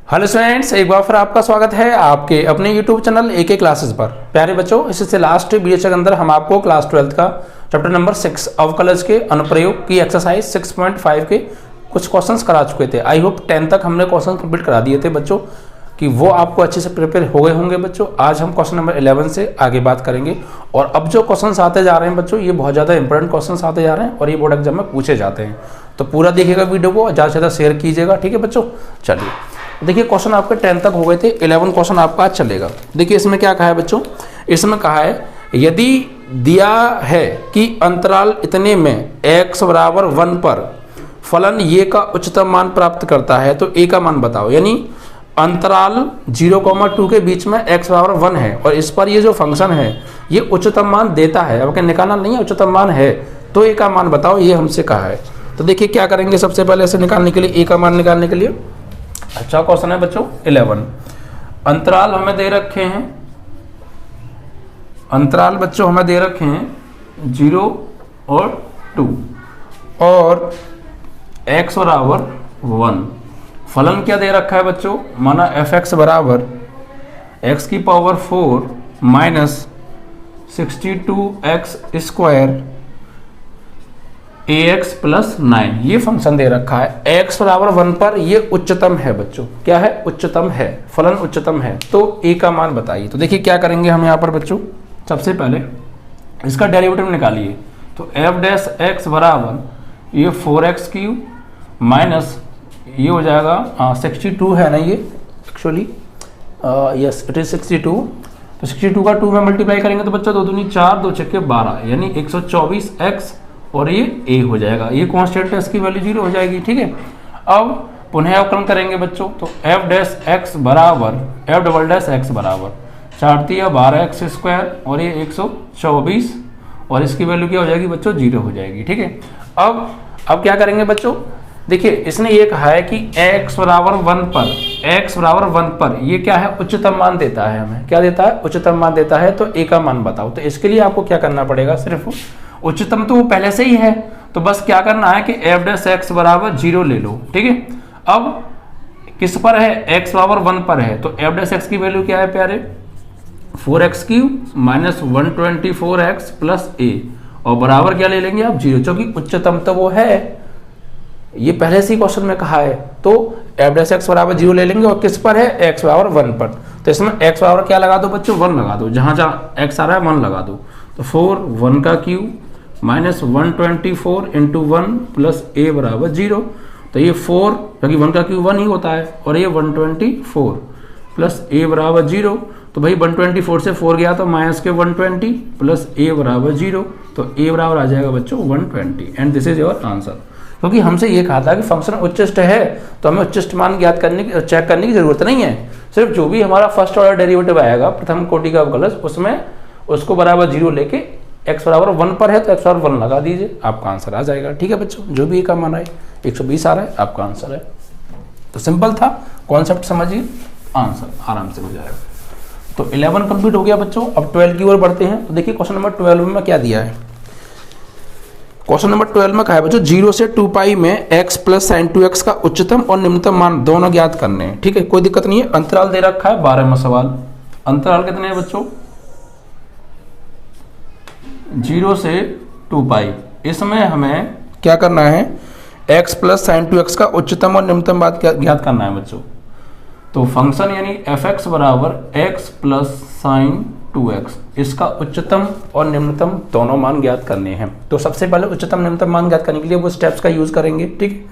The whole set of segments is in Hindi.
हेलो स्टूडेंट्स, एक बार फिर आपका स्वागत है आपके अपने यूट्यूब चैनल एके क्लासेस पर। प्यारे बच्चों, इससे लास्ट वीडियो के अंदर हम आपको क्लास 12 का चैप्टर नंबर 6 अवकलज के अनुप्रयोग की एक्सरसाइज 6.5 के कुछ क्वेश्चंस करा चुके थे। आई होप 10 तक हमने क्वेश्चन कंप्लीट करा दिए थे बच्चों कि वो आपको अच्छे से प्रिपेयर हो गए होंगे बच्चों। आज हम क्वेश्चन नंबर 11 से आगे बात करेंगे और अब जो क्वेश्चन आते जा रहे हैं बच्चों, ये बहुत ज़्यादा इंपॉर्टेंट क्वेश्चन आते जा रहे हैं और ये बोर्ड एग्जाम में पूछे जाते हैं। तो पूरा देखिएगा वीडियो को, ज़्यादा से ज़्यादा शेयर कीजिएगा, ठीक है बच्चों। चलिए देखिए, क्वेश्चन आपके 10 तक हो गए थे, 11 क्वेश्चन आपका आज चलेगा। देखिए इसमें क्या कहा है बच्चों, इसमें कहा है यदि दिया है कि अंतराल इतने में x बराबर 1 पर फलन ये का उच्चतम मान प्राप्त करता है तो a का मान बताओ। यानी अंतराल 0,2 के बीच में x बराबर 1 है और इस पर ये जो फंक्शन है ये उच्चतम मान देता है। अब क्या निकालना नहीं है, उच्चतम मान है तो a का मान बताओ, ये हमसे कहा है। तो देखिए क्या करेंगे, सबसे पहले इसे निकालने के लिए a का मान निकालने के लिए अच्छा क्वेश्चन है बच्चों 11। अंतराल हमें दे रखे हैं, अंतराल बच्चों हमें दे रखे हैं 0 और 2 और x बराबर 1। फलन क्या दे रखा है बच्चों, माना fx बराबर x की power 4 minus 62x square ax plus 9, ये फंक्शन दे रखा है। x बराबर 1 पर ये उच्चतम है बच्चों, क्या है, उच्चतम है, फलन उच्चतम है। तो a का मान बताइए। तो देखिए क्या करेंगे हम यहाँ पर बच्चों, सबसे पहले इसका डेरिवेटिव निकालिए। तो f डैश x बराबर ये 4x क्यूब माइनस ये हो जाएगा 62 है ना ये एक्चुअली, यस इट इज 62। तो 62 का 2 में मल्टीप्लाई करेंगे तो बच्चा 2 दूनी 4, 2 छक्के 12 यानी 124x और ये a हो जाएगा। ये कांस्टेंट है, इसकी वैल्यू 0 हो जाएगी, ठीक है। अब पुनः अवकलन करेंगे बच्चों। तो f डैश x बराबर f डबल डैश x बराबर 4 तिया 12x स्क्वायर और ये 124 और इसकी वैल्यू क्या हो जाएगी बच्चों, 0 हो जाएगी, ठीक है। अब क्या करेंगे बच्चों, देखिए इसने ये कहा है कि x बराबर 1 पर, x बराबर 1 पर ये क्या है, उच्चतम मान देता है। हमें क्या देता है, उच्चतम मान देता है। तो a का मान बताओ। तो इसके लिए आपको क्या करना पड़ेगा, सिर्फ उच्चतम तो वो पहले से ही है, तो बस क्या करना है कि f डैश x बराबर 0 ले लो, ठीक है। अब किस पर है, x बराबर 1 पर है तो f डैश x की वैल्यू क्या है प्यारे, 4x cube minus 124x plus a और बराबर क्या ले लेंगे आप, 0, क्योंकि उच्चतम तो वो है, ये पहले से ही क्वेश्चन में कहा है। तो f डैश x बराबर 0 ले लेंगे और किस पर है, x बराबर 1 पर। तो इसमें x बराबर क्या लगा दो बच्चों, 1 लगा दो, जहां जहां x आ रहा है 1 लगा दो। तो 4 1 का cube minus 124 into 1 plus a बराबर 0। तो ये 4, क्योंकि 1 का क्यूब 1 ही होता है और ये 124 प्लस a बराबर 0। तो भाई 124 से 4 गया तो माइनस के 120 प्लस a बराबर 0। तो a बराबर आ जाएगा बच्चों 120 and this is your answer. क्योंकि हमसे ये कहा था कि फंक्शन उच्चिष्ट है तो हमें उच्चिष्ट मान ज्ञात करने की, चेक करने की जरूरत नहीं है। सिर्फ जो भी हमारा फर्स्ट ऑर्डर डेरिवेटिव आएगा प्रथम कोटि का अवकलज, उसमें उसको बराबर 0 लेके x बराबर 1 पर है तो x बराबर 1 लगा दीजिए, आपका आंसर आ जाएगा, ठीक है बच्चों। जो भी a का मान आए 120 आ रहा है, आपका आंसर है। तो सिंपल था, कॉन्सेप्ट समझिए, आंसर आराम से हो जाएगा। तो 11 कंप्लीट हो गया बच्चों। अब 12 की ओर बढ़ते हैं। तो देखिए क्वेश्चन नंबर 12 में क्या दिया है। क्वेश्चन नंबर 12 में कहा है बच्चों 0 से 2 पाई में x प्लस साइन 2x का उच्चतम और निम्नतम मान दोनों ज्ञात करने हैं, ठीक है, कोई दिक्कत नहीं है। अंतराल दे रखा है 12 में सवाल। अंतराल कितने हैं बच्चों, 0 से 2 पाई। इसमें हमें क्या करना है, x प्लस साइन 2x का उच्चतम और निम्नतम मान ज्ञात करना है बच्चों। तो फंक्शन यानी fx बराबर x प्लस साइन 2x, इसका उच्चतम और निम्नतम दोनों मान ज्ञात करने हैं। तो सबसे पहले उच्चतम निम्नतम मान ज्ञात करने के लिए वो स्टेप्स का यूज करेंगे, ठीक।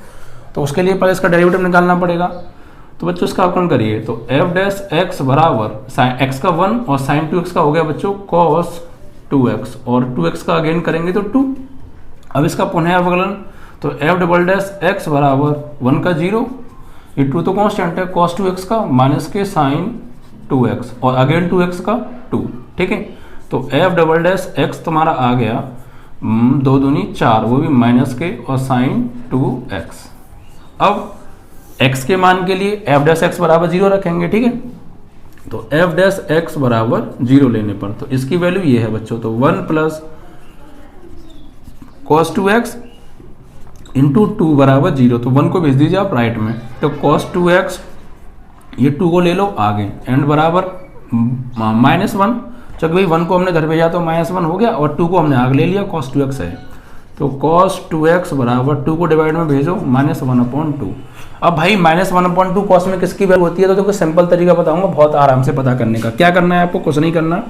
तो उसके लिए पहले इसका डेरिवेटिव निकालना पड़ेगा। तो बच्चों इसका अवकलन करिए। तो f डैश x बराबर साइन x का 1 और साइन 2x का हो गया बच्चों cos 2x और 2x का अगेन करेंगे तो 2। अब इसका पुनः अवकलन, तो f डबल डैश x बराबर 1 का 0, ये 2 तो कांस्टेंट है, cos 2x का माइनस के साइन 2x और अगेन 2x का 2, ठीक है। तो f डबल डैश x तुम्हारा आ गया 2 दूनी 4, वो भी माइनस के और साइन 2x। अब x के मान के लिए f डैश x बराबर 0 रखेंगे, ठीक है। तो f डैश x बराबर 0 लेने पर तो इसकी वैल्यू ये है बच्चों, तो 1 प्लस cos 2x इंटू 2 बराबर 0। तो 1 को भेज दीजिए आप राइट में। तो cos 2x ये 2 को ले लो आगे, एंड बराबर -1, चल भाई 1 को हमने घर भेजा तो -1 हो गया, और 2 को हमने आगे ले लिया, cos 2x है, तो cos 2x बराबर 2 को डिवाइड में भेजो -1/2। अब भाई -1/2 cos में किसकी वैल्यू होती है, तो देखो सिंपल तरीका बताऊंगा बहुत आराम से पता करने का। क्या करना है आपको, कुछ नहीं करना,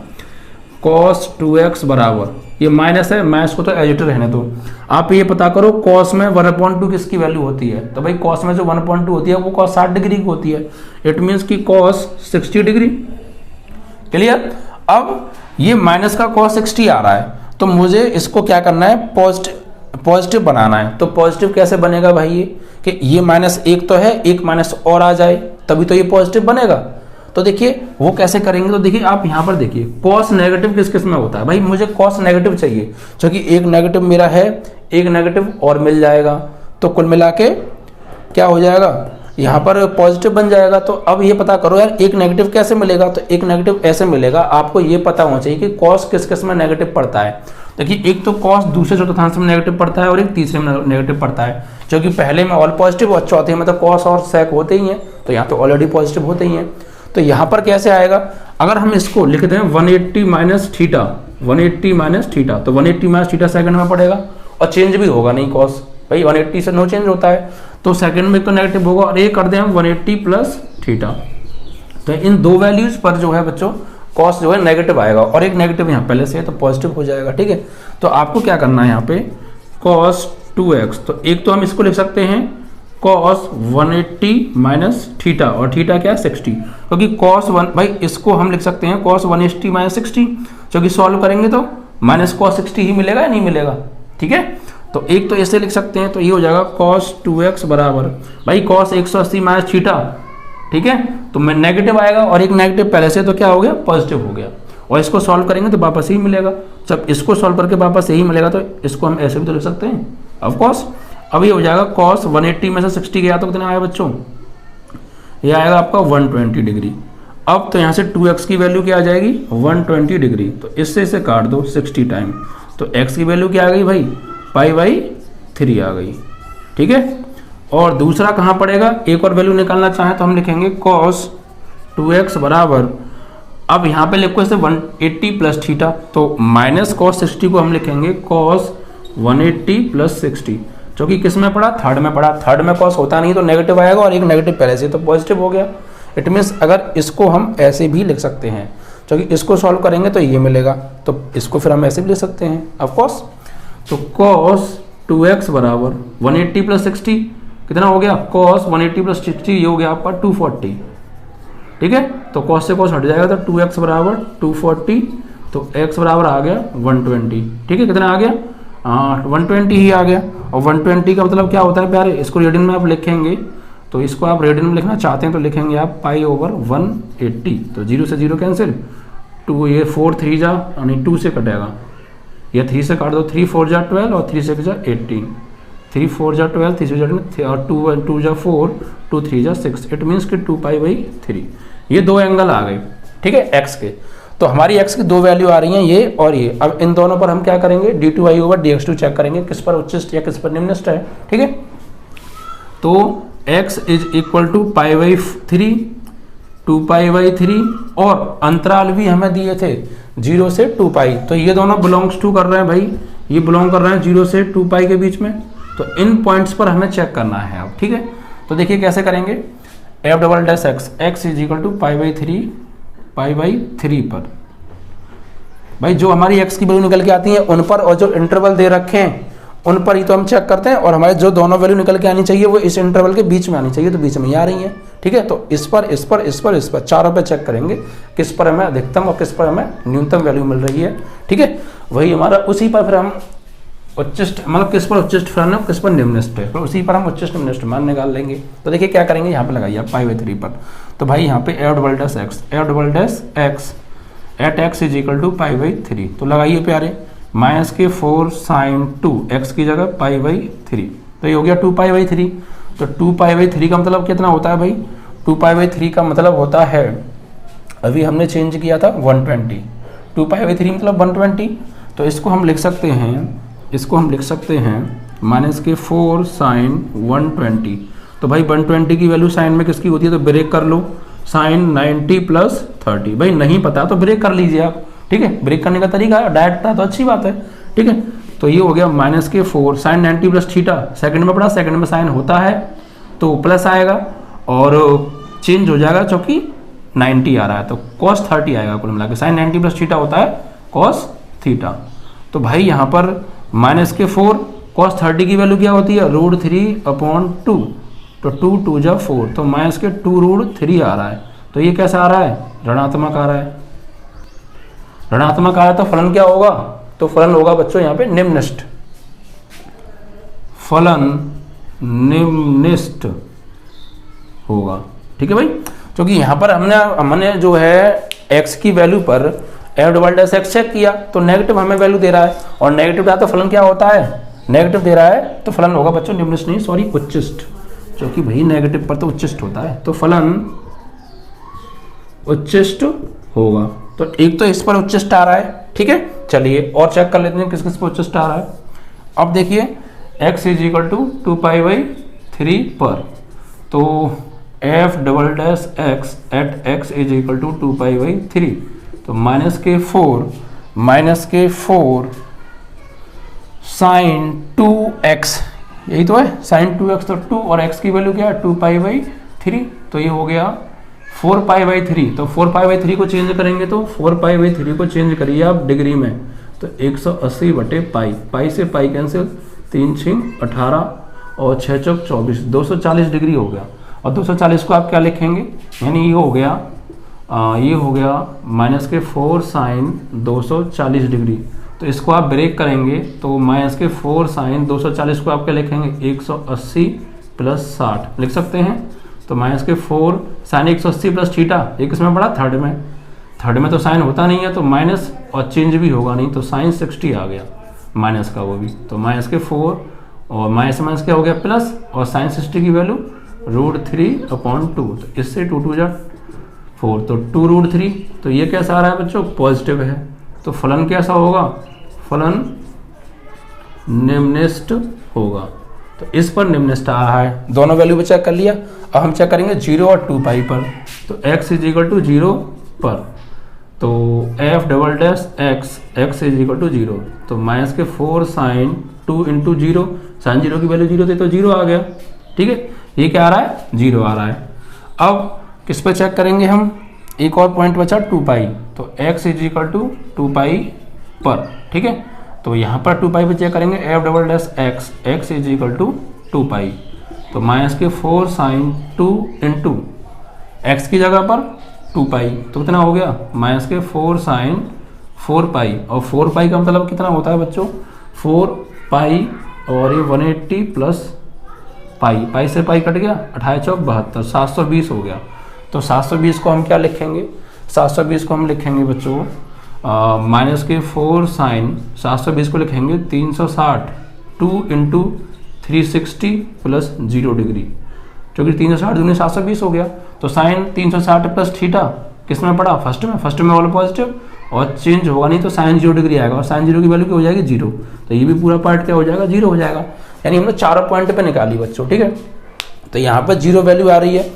cos 2x बराबर ये माइनस है, मैं इसको तो एज इट इज रहने दो, आप ये पता करो cos में 1/2 किसकी वैल्यू होती है। तो भाई cos में जो 1/2 होती है वो cos 60 डिग्री की होती है, इट मीन्स की cos 60 डिग्री। क्लियर। अब ये माइनस का cos 60 आ रहा है, तो मुझे इसको क्या करना है, पॉजिटिव बनाना है। तो पॉजिटिव कैसे बनेगा भाई, ये कि ये -1 तो है, एक माइनस और आ जाए तभी तो ये पॉजिटिव बनेगा। तो देखिए वो कैसे करेंगे, तो देखिए आप यहाँ पर देखिए cos नेगेटिव किस किस में होता है, भाई मुझे cos नेगेटिव चाहिए, क्योंकि एक नेगेटिव मेरा है, एक नेगेटिव और मिल जाएगा, तो कुल मिला के क्या हो जाएगा, यहाँ पर पॉजिटिव बन जाएगा। तो अब ये पता करो यार एक नेगेटिव कैसे मिलेगा, तो एक नेगेटिव ऐसे मिलेगा, आपको ये पता होना चाहिए कि cos किस किस में नेगेटिव पड़ता है। देखिए एक तो cos दूसरे चतुर्थांश में नेगेटिव पड़ता है और एक तीसरे में नेगेटिव पड़ता है, क्योंकि पहले में ऑल पॉजिटिव और चौथे में तो cos और sec होते ही हैं, तो यहाँ तो ऑलरेडी पॉजिटिव होते ही हैं। तो यहाँ पर कैसे आएगा, अगर हम इसको लिख दें 180 माइनस थीटा, 180 माइनस थीटा, तो 180 माइनस थीटा सेकंड में पड़ेगा, और चेंज भी होगा नहीं cos, भाई 180 से नो चेंज होता है, तो सेकंड में तो नेगेटिव होगा, और ये कर दें हम 180 प्लस थीटा। तो इन दो वैल्यूज पर जो है बच्चों cos जो है नेगेटिव आएगा, और एक नेगेटिव यहाँ पहले से है तो पॉजिटिव हो जाएगा। ठीक है, तो आपको क्या करना है यहाँ पे cos 2x, तो एक तो हम इसको लिख सकते हैं cos 180 माइनस थीटा, और थीटा क्या है 60, क्योंकि cos 1 भाई इसको हम लिख सकते हैं cos 180 माइनस 60, क्योंकि सॉल्व करेंगे तो माइनस cos 60 ही मिलेगा या नहीं मिलेगा। ठीक है, तो एक तो ऐसे लिख सकते हैं, तो ये हो जाएगा cos 2x बराबर भाई cos 180 माइनस थीटा। ठीक है, तो मैं नेगेटिव आएगा और एक नेगेटिव पहले से, तो क्या हो गया पॉजिटिव हो गया, और इसको सॉल्व करेंगे तो वापस यही मिलेगा। जब इसको सॉल्व करके वापस यही मिलेगा तो इसको हम ऐसे भी तो लिख सकते हैं ऑफ कोर्स। अब ये हो जाएगा cos 180 में से 60 गया तो कितना आया बच्चों, ये आएगा आपका 120 डिग्री। अब तो यहाँ से 2x की वैल्यू क्या आ जाएगी 120 डिग्री, तो इससे इसे काट दो 60 टाइम, तो x की वैल्यू क्या आ गई भाई π/3 आ गई। ठीक है, और दूसरा कहाँ पड़ेगा, एक और वैल्यू निकालना चाहें तो हम लिखेंगे cos 2x बराबर, अब यहाँ पे लिखो इसे 180 प्लस थीटा, तो माइनस cos 60 को हम लिखेंगे cos 180 प्लस 60, जो कि किस में पड़ा, थर्ड में पड़ा। थर्ड में cos होता नहीं तो नेगेटिव आएगा, और एक नेगेटिव पहले से तो पॉजिटिव हो गया। इट मीन्स अगर इसको हम ऐसे भी लिख सकते हैं, क्योंकि इसको सॉल्व करेंगे तो ये मिलेगा, तो इसको फिर हम ऐसे भी लिख सकते हैं ऑफ कोर्स। तो cos 2x बराबर 180 प्लस 60 कितना हो गया, cos 180 प्लस 60 ये हो गया आपका 240। ठीक है, तो cos से cos हट जाएगा, तो 2x बराबर 240, तो x बराबर आ गया 120। ठीक है, कितना आ गया 120 ही आ गया। और 120 का मतलब क्या होता है प्यारे, इसको रेडियन में आप लिखेंगे, तो इसको आप रेडियन में लिखना चाहते हैं तो लिखेंगे आप π/180, तो 0 से 0 कैंसिल, 2 ये 4 3 जा यानी 2 से कटेगा, या 3 से काट दो, 3 4 जा 12 और 3 6 जा 18, 3 4 जा 12, 3 6 जा 18 और 2 जा 4, 2 3 जा 6, इट मीन्स कि 2π/3। ये दो एंगल आ गए। ठीक है, x के, तो हमारी x की दो वैल्यू आ रही हैं ये और ये। अब इन दोनों पर हम क्या करेंगे, d2i/dx2 चेक करेंगे किस पर उच्चिष्ट या किस पर निम्नष्ट है। ठीक है, तो x इज इक्वल टू π/3, 2π/3, और अंतराल भी हमें दिए थे 0 से 2π, तो ये दोनों बिलोंग्स टू कर रहे हैं भाई, ये बिलोंग कर रहे हैं 0 से 2π के बीच में। तो इन पॉइंट्स पर हमें चेक करना है अब। ठीक है, तो देखिए कैसे करेंगे, f"x इज इक्वल टू π/3 पर, भाई जो हमारी x की वैल्यू निकल के आती है उन पर, और जो इंटरवल दे रखे हैं उन पर ही तो हम चेक करते हैं, और हमारे जो दोनों वैल्यू निकल के आनी चाहिए वो इस इंटरवल के बीच में आनी चाहिए, तो बीच में ही आ रही है। ठीक है, तो इस पर इस पर इस पर इस पर चारों पे चेक करेंगे किस पर हमें अधिकतम और किस पर हमें न्यूनतम वैल्यू मिल रही है। ठीक है, वही हमारा, उसी पर फिर हम उच्चिष्ट, मतलब किस पर उच्चिष्ट फलन है किस पर निम्नष्ट है, फिर उसी पर हम उच्चिष्ट निम्नष्ट मान निकाल लेंगे। तो देखिए क्या करेंगे, यहाँ पे लगाइए आप π/3 पर, तो भाई यहाँ पे f"x at x is equal to π/3, तो लगाइए प्यारे, -4 sin 2 x की जगह π/3, तो ये हो गया 2π/3। तो 2π/3 का मतलब कितना होता है भाई, 2π/3 का मतलब होता है, अभी हमने चेंज किया था 120, 2π/3 मतलब 120, तो इसको हम लिख सकते हैं, इसको हम लिख सकते हैं -4 sin 120। तो भाई 120 की वैल्यू साइन में किसकी होती है, तो ब्रेक कर लो, साइन 90 प्लस 30। भाई नहीं पता तो ब्रेक कर लीजिए आप, ठीक है, ब्रेक करने का तरीका है, डायरेक्ट था तो अच्छी बात है, ठीक है। तो ये हो गया -4 साइन 90 प्लस थीटा, सेकंड में पढ़ा, सेकंड में साइन होता है तो प्लस आएगा और चेंज हो जाएगा क्योंकि 90 आ रहा है तो cos 30 आएगा कुल मिला के। साइन 90 प्लस थीटा होता है cos थीटा। तो भाई यहाँ पर -4 cos 30 की वैल्यू क्या होती है, √3/2, तो 2 2 जा 4, तो -2√3 आ रहा है। तो ये कैसा आ रहा है, ऋणात्मक आ रहा है। ऋणात्मक आ रहा है तो फलन क्या होगा, तो फलन होगा बच्चों यहाँ पे निम्ननिष्ठ, फलन निम्ननिष्ठ होगा, ठीक है भाई। क्योंकि यहाँ पर हमने जो है x की वैल्यू पर f∼x चेक किया तो नेगेटिव हमें वैल्यू दे रहा है, और नेगेटिव रहा तो फलन क्या होता है, नेगेटिव दे रहा है तो फलन होगा बच्चों निम्ननिष्ठ नहीं सॉरी उच्चिष्ट, क्योंकि भाई नेगेटिव पर तो उच्चिष्ट होता है, तो फलन उच्चिष्ट होगा। तो एक तो इस पर उच्चिष्ट आ रहा है, ठीक है। चलिए और चेक कर लेते हैं किस किस पर उच्चिष्ट आ रहा है। अब देखिए x = 2π/3 पर, तो f∼x at x = 2π/3, तो -4 साइन 2x, यही तो है साइन 2x, तो 2 और x की वैल्यू क्या है 2π/3, तो ये हो गया 4π/3। तो 4π/3 को चेंज करेंगे तो 4π/3 को चेंज करिए आप डिग्री में, तो 180/पाई, पाई से पाई कैंसिल, 3 6 18 और 6 चौक 24, 240 डिग्री हो गया। और 240 को आप क्या लिखेंगे, यानी ये हो गया -4 साइन 240 डिग्री। तो इसको आप ब्रेक करेंगे तो -4 साइन 240 को आप क्या लिखेंगे 180 + 60 लिख सकते हैं। तो -4 साइन 180 प्लस थीटा, एक इसमें पड़ा थर्ड में तो साइन होता नहीं है तो माइनस और चेंज भी होगा नहीं, तो साइन 60 आ गया माइनस का वो भी, तो -4 और माइनस क्या हो गया प्लस, और साइन 60 की वैल्यू √3/2, तो इससे 2 2 जा 4, तो 2√3। तो ये कैसा आ रहा है बच्चों, पॉजिटिव है। तो फलन कैसा होगा, फलन निम्ननिष्ठ होगा। तो इस पर निम्ननिष्ठ आ रहा है, दोनों वैल्यू पे चेक कर लिया। अब हम चेक करेंगे 0 और 2π पर, तो x = 0 पर, तो f∼x x = 0, तो -4 साइन 2 × 0, साइन 0 की वैल्यू 0 थी तो 0 आ गया, ठीक है। ये क्या आ रहा है, 0 आ रहा है। अब किस पे चेक करेंगे हम, एक और पॉइंट बचा 2π, तो x = 2π पर, ठीक है। तो यहाँ पर 2π पे चेक करेंगे, f∼x x = 2π, तो -4 साइन 2 × x की जगह पर 2π, तो कितना हो गया -4 साइन 4π, और 4π का मतलब कितना होता है बच्चों 4π, और ये 180 प्लस पाई से पाई कट गया, 28 चौक 72, 720 हो गया। तो 720 को हम क्या लिखेंगे, 720 को हम लिखेंगे बच्चों -4 साइन 720 को लिखेंगे 360 2 × 360 + 0 डिग्री, क्योंकि 360 दूनी 720 हो गया। तो साइन 360 प्लस थीटा किस में पड़ा, फर्स्ट में ऑल पॉजिटिव, और चेंज होगा नहीं तो साइन 0 डिग्री आएगा, और साइन 0 की वैल्यू क्या हो जाएगी 0, तो ये भी पूरा पार्ट क्या हो जाएगा 0 हो जाएगा। यानी हमने चारों पॉइंट पे निकाली बच्चों, ठीक है। तो यहाँ पर 0 वैल्यू आ रही है,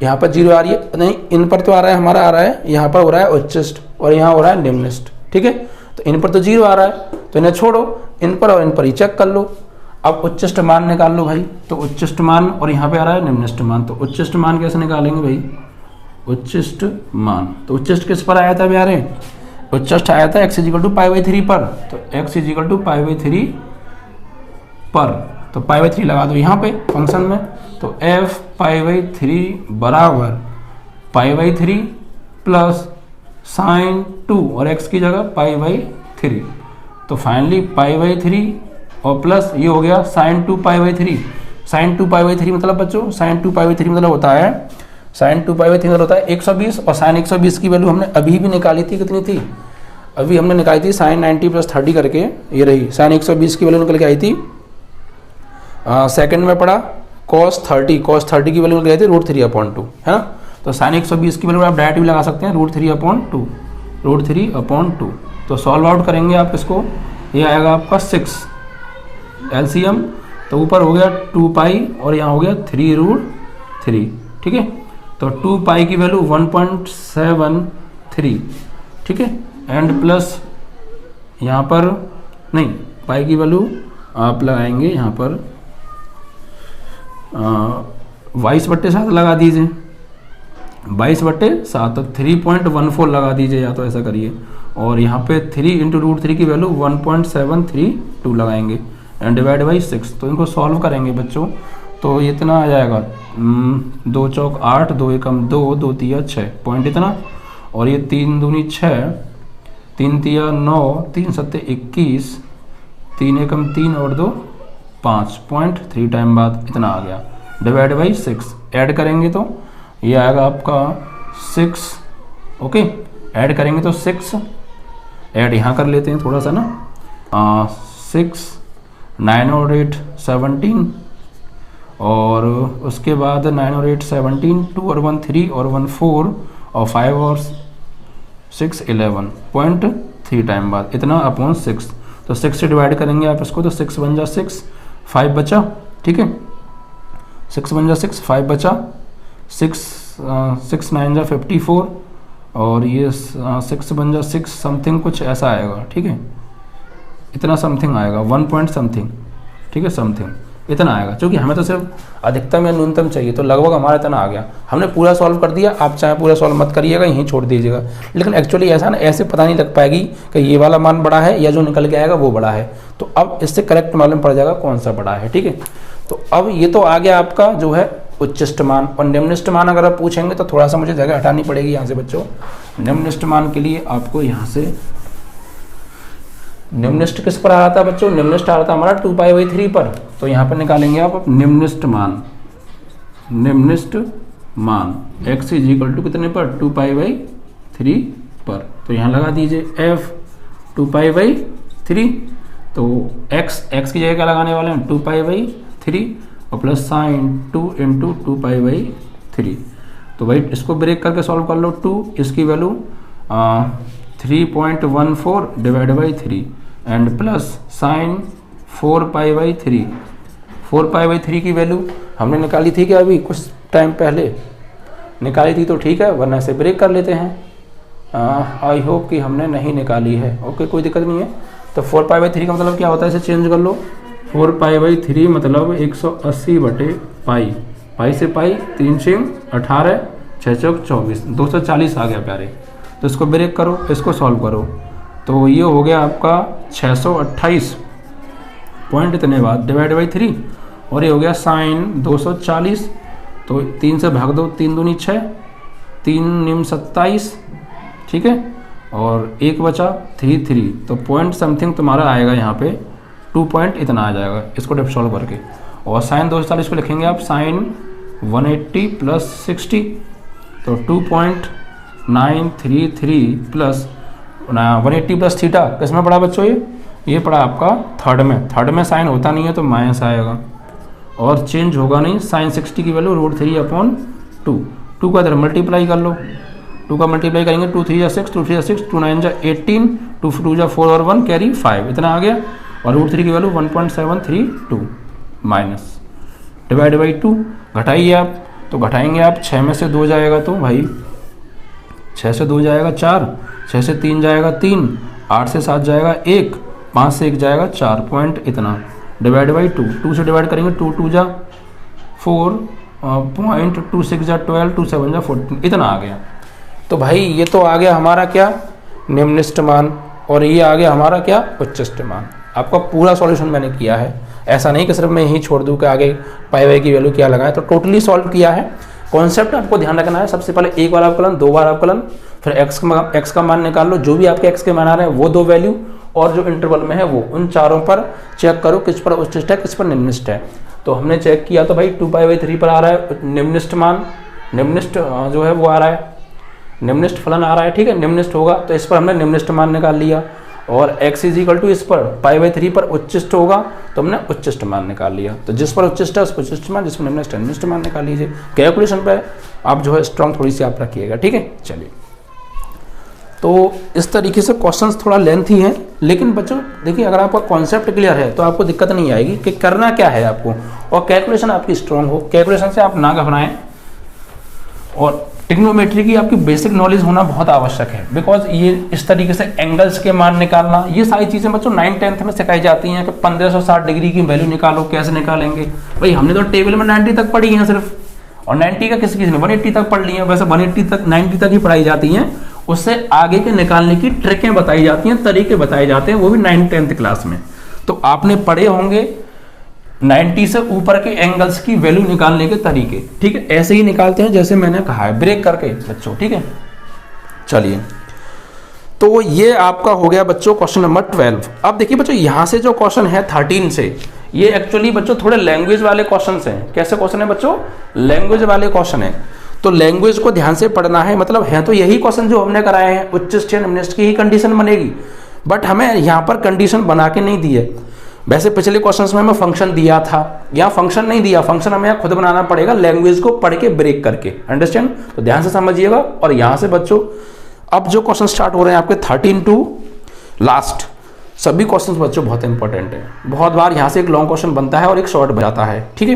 यहाँ पर 0 आ रही है, नहीं इन पर तो आ रहा है, हमारा आ रहा है यहाँ पर हो रहा है उच्चिष्ट और यहाँ हो रहा है निम्ननिष्ठ, ठीक है। तो इन पर तो 0 आ रहा है, तो इन्हें छोड़ो, इन पर और इन पर ही चेक कर लो। अब उच्चिष्ट मान निकाल लो भाई, तो उच्चिष्ट मान, और यहाँ पे आ रहा है निम्ननिष्ठ मान, तो उच्चिष्ट मान कैसे निकालेंगे भाई, उच्चिष्ट मान, तो उच्चिष्ट किस पर आया था प्यारे, उच्चिष्ट आया था x = π/3 पर, तो x = π/3 पर, तो π/3 लगा दो यहाँ पे फंक्शन में, तो f π/3 बराबर π/3 प्लस साइन 2 और x की जगह π/3, तो फाइनली π/3 और प्लस ये हो गया साइन 2 π/3। साइन 2 π/3 मतलब बच्चों, साइन 2 π/3 मतलब होता है, साइन 2 π/3 मतलब होता है 120, और साइन 120 की वैल्यू हमने अभी भी निकाली थी, कितनी थी, अभी हमने निकाली थी साइन 90 + 30 करके, ये रही साइन 120 की वैल्यू निकल के आई थी, सेकंड में पड़ा cos 30 की वैल्यू निकल आई थी √3/2, है ना। तो साइन 120 की वैल्यू आप डायरेक्ट भी लगा सकते हैं √3/2, तो सॉल्व आउट करेंगे आप इसको, ये आएगा आपका 6 LCM, तो ऊपर हो गया 2π और यहाँ हो गया 3√3, ठीक है। तो 2 पाई की वैल्यू 1.73, ठीक है, एंड प्लस यहाँ पर नहीं, पाई की वैल्यू आप लगाएंगे यहाँ पर 22/7 लगा दीजिए, 22/7 तो 3.14 लगा दीजिए, या तो ऐसा करिए, और यहाँ पे 3 × √3 की वैल्यू 1.732 लगाएंगे एंड डिवाइड बाई 6। तो इनको सॉल्व करेंगे बच्चों, तो इतना आ जाएगा 2 चौक 8, 2 एकम 2, 2 तिया 6 पॉइंट इतना, और ये 3 दूनी 6, 3 तिया 9, 3 सत्ते 21, 3 एकम 3 और 2 5.3 टाइम बाद इतना आ गया, डिवाइड बाई 6। ऐड करेंगे तो ये आएगा आपका 6, ओके, ऐड करेंगे तो 6, ऐड यहाँ कर लेते हैं थोड़ा सा ना, 6, 9 और 8 17, और उसके बाद 9 और 8 17, 2 और 1 3 और 1 4 और 5 और 6 11.3 टाइम बाद इतना अपॉन 6। तो 6 से डिवाइड करेंगे आप इसको, तो 6 बन जा 6, 5 बचा, ठीक है, 6 बन जा 6, 5 बचा, 6 9 जा 54, और ये 6 बन जा 6 समथिंग कुछ ऐसा आएगा, ठीक है, इतना समथिंग आएगा, 1 पॉइंट समथिंग, ठीक है, समथिंग इतना आएगा, क्योंकि हमें तो सिर्फ अधिकतम या न्यूनतम चाहिए, तो लगभग हमारा इतना आ गया। हमने पूरा सॉल्व कर दिया, आप चाहे पूरा सॉल्व मत करिएगा, यहीं छोड़ दीजिएगा, लेकिन एक्चुअली ऐसा ना, ऐसे पता नहीं लग पाएगी कि ये वाला मान बड़ा है या जो निकल के आएगा वो बड़ा है, तो अब इससे करेक्ट मालूम पड़ जाएगा कौन सा बड़ा है, ठीक है। तो अब ये तो आ गया आपका जो है उच्चिष्ट मान, और निम्निष्ट मान अगर आप पूछेंगे तो थोड़ा सा मुझे जगह हटानी पड़ेगी यहाँ से बच्चों। निम्निष्ट मान के लिए आपको यहाँ से, निम्निष्ट किस पर आ रहा था बच्चों, निम्निष्ट आ रहा था हमारा 2π/3 पर, तो यहाँ पर निकालेंगे आप निम्निष्ट मान, निम्निष्ट मान x = कितने पर, 2π/3 पर, तो यहाँ लगा दीजिए f 2π/3, तो x की जगह क्या लगाने वाले हैं 2π/3 और प्लस साइन 2 × 2π/3, तो भाई इसको ब्रेक करके सॉल्व कर लो, 2 इसकी value 3.14 divide by 3 and plus sine 4π/3, 4π/3 की वैल्यू हमने निकाली थी क्या, अभी कुछ टाइम पहले निकाली थी, तो ठीक है, वरना से ब्रेक कर लेते हैं। आई होप कि हमने नहीं निकाली है, ओके, कोई दिक्कत नहीं है। तो 4π/3 का मतलब क्या होता है, इसे चेंज कर लो, 4π/3 मतलब 180/पाई, पाई से पाई 3 6 18, 6 चौक 24, 240 आ गया प्यारे। तो इसको ब्रेक करो, इसको सॉल्व करो, तो ये हो गया आपका 628 पॉइंट इतने बाद डिवाइड बाई 3, और ये हो गया साइन 240, तो 3 से भाग दो, 3 दूनी 6, 3 निम 27, ठीक है, और 1 बचा 3, तो पॉइंट समथिंग तुम्हारा आएगा यहाँ पे 2 पॉइंट इतना आ जाएगा, इसको डिफ सॉल्व करके। और साइन 240 को लिखेंगे आप साइन 180 प्लस 60, तो 2.933 प्लस 180 प्लस थीटा किसमें पड़ा बच्चों, ये पड़ा आपका थर्ड में, थर्ड में साइन होता नहीं है तो माइनस आएगा और चेंज होगा नहीं, साइन 60 की वैल्यू √3/2, 2 का इधर मल्टीप्लाई कर लो, 2 का मल्टीप्लाई करेंगे, 2 3 6, 2 3 6, 2 9 18, 2 2 4 और 1 कैरी 5 इतना आ गया, और √3 की वैल्यू 1.732 माइनस डिवाइड बाई 2 घटाइए आप, तो घटाएंगे आप 6 में से 2 जाएगा, तो भाई 6 से 2 जाएगा 4, 6 से 3 जाएगा 3, 8 से 7 जाएगा 1, 5 से 1 जाएगा 4 पॉइंट इतना डिवाइड बाई 2, 2 से डिवाइड करेंगे 2 2 जा 4 पॉइंट 2 6 जा 12, 2 7 जा 14 इतना आ गया। तो भाई ये तो आ गया हमारा क्या निम्निष्ट मान, और ये आ गया हमारा क्या उच्चिष्ट मान। आपका पूरा सॉल्यूशन मैंने किया है, ऐसा नहीं कि सिर्फ मैं यही छोड़ दूं कि आगे पाई वाई की वैल्यू क्या लगाएं, तो टोटली सॉल्व किया है। कॉन्सेप्ट आपको ध्यान रखना है, सबसे पहले एक बार अवकलन, 2 बार अवकलन, फिर x का मान निकाल लो, जो भी आपके x के मान आ रहे हैं वो 2 वैल्यू, और जो इंटरवल में है वो, उन चारों पर चेक करो किस पर उच्चिष्ट है किस पर निम्निष्ट है। तो हमने चेक किया तो भाई 2π/3 पर आ रहा है निम्निष्ट मान, निम्निष्ट जो है वो आ रहा है, निम्निष्ट फलन आ रहा है, ठीक है, निम्निष्ट होगा तो इस पर हमने निम्निष्ट मान निकाल लिया, और x = इस पर π/3 पर उच्चिष्ट होगा तो हमने उच्चिष्ट मान निकाल लिया। तो जिस पर उच्चिष्ट है उस पर उच्चिष्ट मान, जिस पर निम्निष्ट है निम्निष्ट मान निकाल लीजिए। कैलकुलेशन पे आप जो है स्ट्रॉन्ग थोड़ी सी आप रखिएगा, ठीक है। चलिए, तो इस तरीके से क्वेश्चंस थोड़ा लेंथी हैं, लेकिन बच्चों देखिए अगर आपका कॉन्सेप्ट क्लियर है तो आपको दिक्कत नहीं आएगी कि करना क्या है आपको, और कैलकुलेशन आपकी स्ट्रॉन्ग हो। कैलकुलेशन से आप ना घबराएं, और ट्रिग्नोमेट्री की आपकी बेसिक नॉलेज होना बहुत आवश्यक है, बिकॉज ये इस तरीके से एंगल्स के मान निकालना, ये सारी चीज़ें बच्चों 9th-10th में सिखाई जाती हैं कि 1560 डिग्री की वैल्यू निकालो, कैसे निकालेंगे भाई। हमने तो टेबल में 90 तक पढ़ी है सिर्फ, और 90 का किसी ने 180 तक पढ़ ली है। वैसे 180 तक 90 तक ही पढ़ाई जाती हैं, उससे आगे के निकालने की ट्रिकें बताई जाती हैं, तरीके बताए जाते हैं, वो भी 9th-10th क्लास में। तो आपने पढ़े होंगे 90 से ऊपर के एंगल्स की वैल्यू निकालने के तरीके, ठीक है। ऐसे ही निकालते हैं जैसे मैंने कहा है, ब्रेक करके बच्चों, ठीक है। चलिए, तो ये आपका हो गया बच्चों क्वेश्चन नंबर 12। अब देखिए बच्चों, यहाँ से जो क्वेश्चन है 13 से, ये एक्चुअली बच्चों थोड़े लैंग्वेज वाले क्वेश्चन हैं। कैसे क्वेश्चन है बच्चों? लैंग्वेज वाले क्वेश्चन है। तो लैंग्वेज को ध्यान से पढ़ना है, मतलब है तो यही क्वेश्चन जो हमने कराए हैं, उच्च निम्न की ही कंडीशन बनेगी, बट हमें यहाँ पर कंडीशन बना के नहीं दी है। वैसे पिछले क्वेश्चंस में हमें फंक्शन दिया था, यहाँ फंक्शन नहीं दिया, फंक्शन हमें यहाँ खुद बनाना पड़ेगा लैंग्वेज को पढ़ के ब्रेक करके, अंडरस्टैंड। तो ध्यान से समझिएगा। और यहाँ से बच्चों अब जो क्वेश्चन स्टार्ट हो रहे हैं आपके 13 टू लास्ट, सभी क्वेश्चंस बच्चों बहुत इंपॉर्टेंट है। बहुत बार यहाँ से एक लॉन्ग क्वेश्चन बनता है और एक शॉर्ट बन जाता है, ठीक है।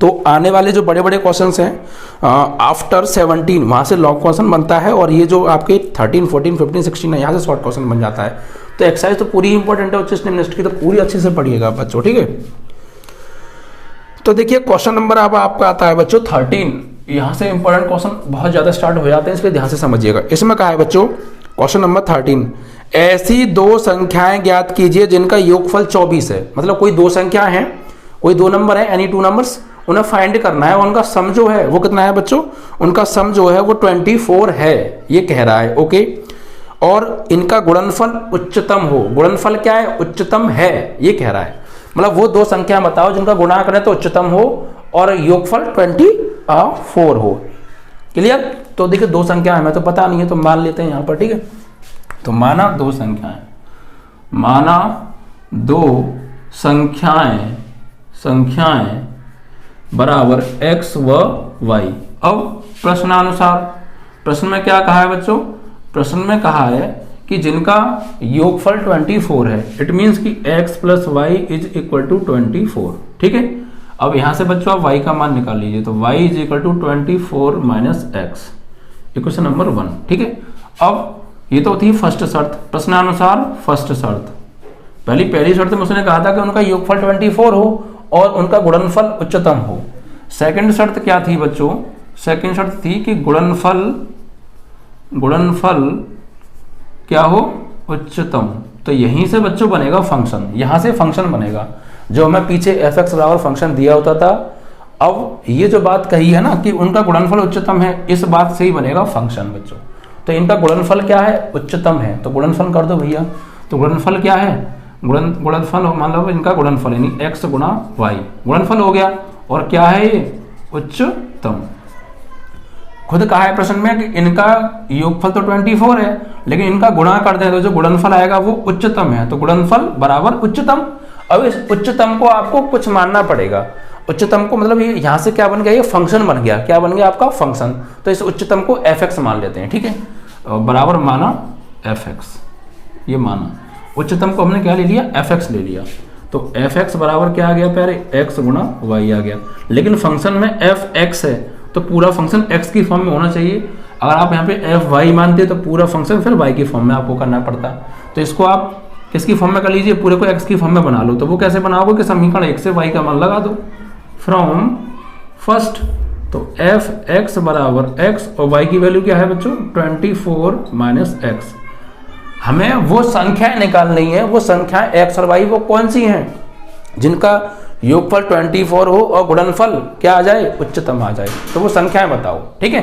तो आने वाले जो बड़े बड़े क्वेश्चंस हैं आफ्टर 17 वहाँ से लॉन्ग क्वेश्चन बनता है, और ये जो आपके 13, 14, 15, 16 है यहाँ से शॉर्ट क्वेश्चन बन जाता है। तो एक्सरसाइज तो पूरी इंपॉर्टेंट है उच्च निम्न की, तो पूरी अच्छे से पढ़िएगा बच्चों, ठीक है। तो देखिए क्वेश्चन नंबर अब आपका आता है बच्चों 13। यहाँ से इंपॉर्टेंट क्वेश्चन बहुत ज़्यादा स्टार्ट हो जाते हैं, इसलिए ध्यान से समझिएगा। इसमें कहा है बच्चों क्वेश्चन नंबर 13, ऐसी दो संख्याएं ज्ञात कीजिए जिनका योगफल 24 है। मतलब कोई दो संख्या है, कोई दो नंबर है, एनी टू नंबर्स, उन्हें फाइंड करना है, उनका सम जो है वो कितना है बच्चों? उनका सम जो है वो 24 है, ये कह रहा है, ओके। और इनका गुणनफल उच्चतम हो। गुणनफल क्या है? उच्चतम है, ये कह रहा है। मतलब वो दो संख्या बताओ जिनका गुणा करें तो उच्चतम हो और योगफल 24 हो। क्लियर? तो देखिए दो संख्या हमें तो पता नहीं है, तो मान लेते हैं यहाँ पर, ठीक है। तो माना दो संख्याएं, माना दो संख्याएं बराबर x व y। अब प्रश्नानुसार, प्रश्न में क्या कहा है बच्चों? प्रश्न में कहा है कि जिनका योगफल 24 है, इट मीन्स कि x plus y is equal to 24, ठीक है। अब यहां से बच्चों आप y का मान निकाल लीजिए, तो y is equal to 24 minus x, equation number 1, ठीक है। अब ये तो थी फर्स्ट शर्त, प्रश्नानुसार फर्स्ट शर्त। पहली शर्त में उसने कहा था कि उनका योगफल 24 हो और उनका गुणनफल उच्चतम हो। सेकंड शर्त क्या थी बच्चों? सेकंड शर्त थी कि गुणनफल क्या हो? उच्चतम। तो यहीं से बच्चों बनेगा फंक्शन, यहां से फंक्शन बनेगा जो हमें पीछे fx बराबर फंक्शन दिया होता था। अब ये जो बात कही है ना कि उनका गुणनफल उच्चतम है, इस बात से ही बनेगा फंक्शन बच्चों। तो इनका गुणनफल क्या है? उच्चतम है, तो गुणनफल कर दो भैया। तो गुणनफल क्या है? गुणनफल मान लो इनका गुणनफल यानी x गुणा y, गुणनफल हो गया। और क्या है ये? उच्चतम। खुद कहा है प्रश्न में कि इनका योगफल तो 24 है, लेकिन इनका गुणा कर दें तो जो गुणनफल आएगा वो उच्चतम है, तो गुणनफल बराबर उच्चतम। अब इस उच्चतम को आपको कुछ मानना पड़ेगा। उच्चतम को मतलब ये यहाँ से क्या बन गया? ये फंक्शन बन गया। क्या बन गया आपका? फंक्शन। तो इस उच्चतम को fx मान लेते हैं, ठीक है। बराबर माना fx, ये माना। उच्चतम को हमने क्या ले लिया? fx ले लिया। तो fx बराबर क्या आ गया प्यारे? x गुणा y आ गया। लेकिन फंक्शन में fx है तो पूरा फंक्शन x की फॉर्म में होना चाहिए। अगर आप यहाँ पे fy मानते तो पूरा फंक्शन फिर y की फॉर्म में आपको करना पड़ता। तो इसको आप किसकी फॉर्म में कर लीजिए? पूरे को x की फॉर्म में बना लो। तो वो कैसे बनाओगे कि समीकरण 1 से y का मान लगा दो फ्रॉम फर्स्ट। तो fx बराबर x और y की वैल्यू क्या है बच्चों? 24 माइनस एक्स। हमें वो संख्याएं निकालनी है, वो संख्याएं x और y वो कौन सी हैं जिनका योगफल 24 हो और गुणनफल क्या आ जाए? उच्चतम आ जाए। तो वो संख्याएं बताओ, ठीक है।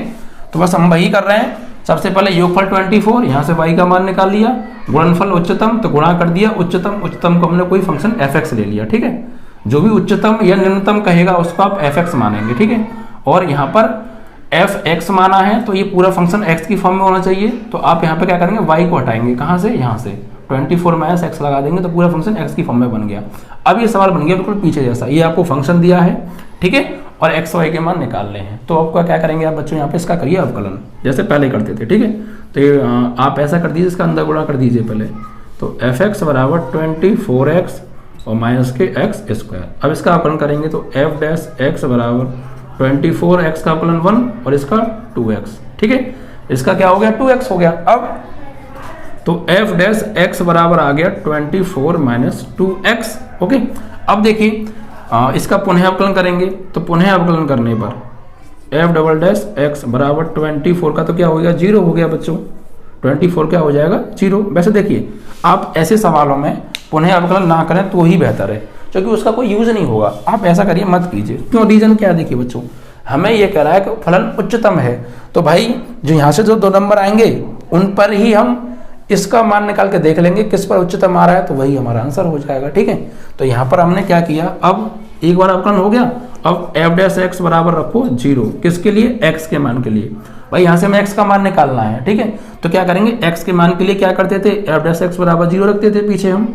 तो बस हम वही कर रहे हैं। सबसे पहले योगफल 24, यहाँ से y का मान निकाल लिया, गुणनफल उच्चतम तो गुणा कर दिया उच्चतम को हमने कोई फंक्शन fx ले लिया, ठीक है। जो भी उच्चतम या निम्नतम कहेगा उसको आप fx मानेंगे, ठीक है। और यहाँ पर fx माना है तो ये पूरा फंक्शन x की फॉर्म में होना चाहिए। तो आप यहाँ पे क्या करेंगे? y को हटाएंगे, कहाँ से? यहाँ से 24 माइनस एक्स लगा देंगे तो पूरा फंक्शन x की फॉर्म में बन गया। अब ये सवाल बन गया बिल्कुल पीछे जैसा, ये आपको फंक्शन दिया है, ठीक है, और x y के मान निकालने हैं। तो आपका क्या करेंगे आप बच्चों? यहाँ पे इसका करिए अवकलन जैसे पहले करते थे, ठीक है। तो ये आप ऐसा कर दीजिए, इसका अंदर गुणा कर दीजिए पहले। तो fx बराबर 24x और माइनस के x स्क्वायर। अब इसका अवकलन करेंगे तो f डैश x बराबर 24x का अवकलन 1 और इसका 2x, ठीक है, इसका क्या हो गया 2x हो गया। अब तो f डैश x बराबर आ गया 24 माइनस 2x। ओके, अब देखिए इसका पुनः अवकलन करेंगे, तो पुनः अवकलन करने पर f डबल डैश x बराबर 24 का तो क्या हो गया 0 हो गया बच्चों, 24 क्या हो जाएगा 0। वैसे देखिए आप ऐसे सवालों में पुनः अवकलन ना करें तो ही बेहतर है, क्योंकि उसका कोई यूज नहीं होगा। आप ऐसा करिए मत कीजिए। क्यों, रीजन क्या है, देखिए बच्चों हमें ये कह रहा है कि फलन उच्चतम है, तो भाई जो यहाँ से जो 2 नंबर आएंगे उन पर ही हम इसका मान निकाल के देख लेंगे किस पर उच्चतम आ रहा है, तो वही हमारा आंसर हो जाएगा, ठीक है। तो यहाँ पर हमने क्या किया, अब एक बार अवकलन हो गया, अब f डैश x बराबर रखो 0, किसके लिए, x के मान के लिए। भाई यहाँ से हमें x का मान निकालना है, ठीक है, तो क्या करेंगे, x के मान के लिए क्या करते थे, f डैश x बराबर 0 रखते थे पीछे हम,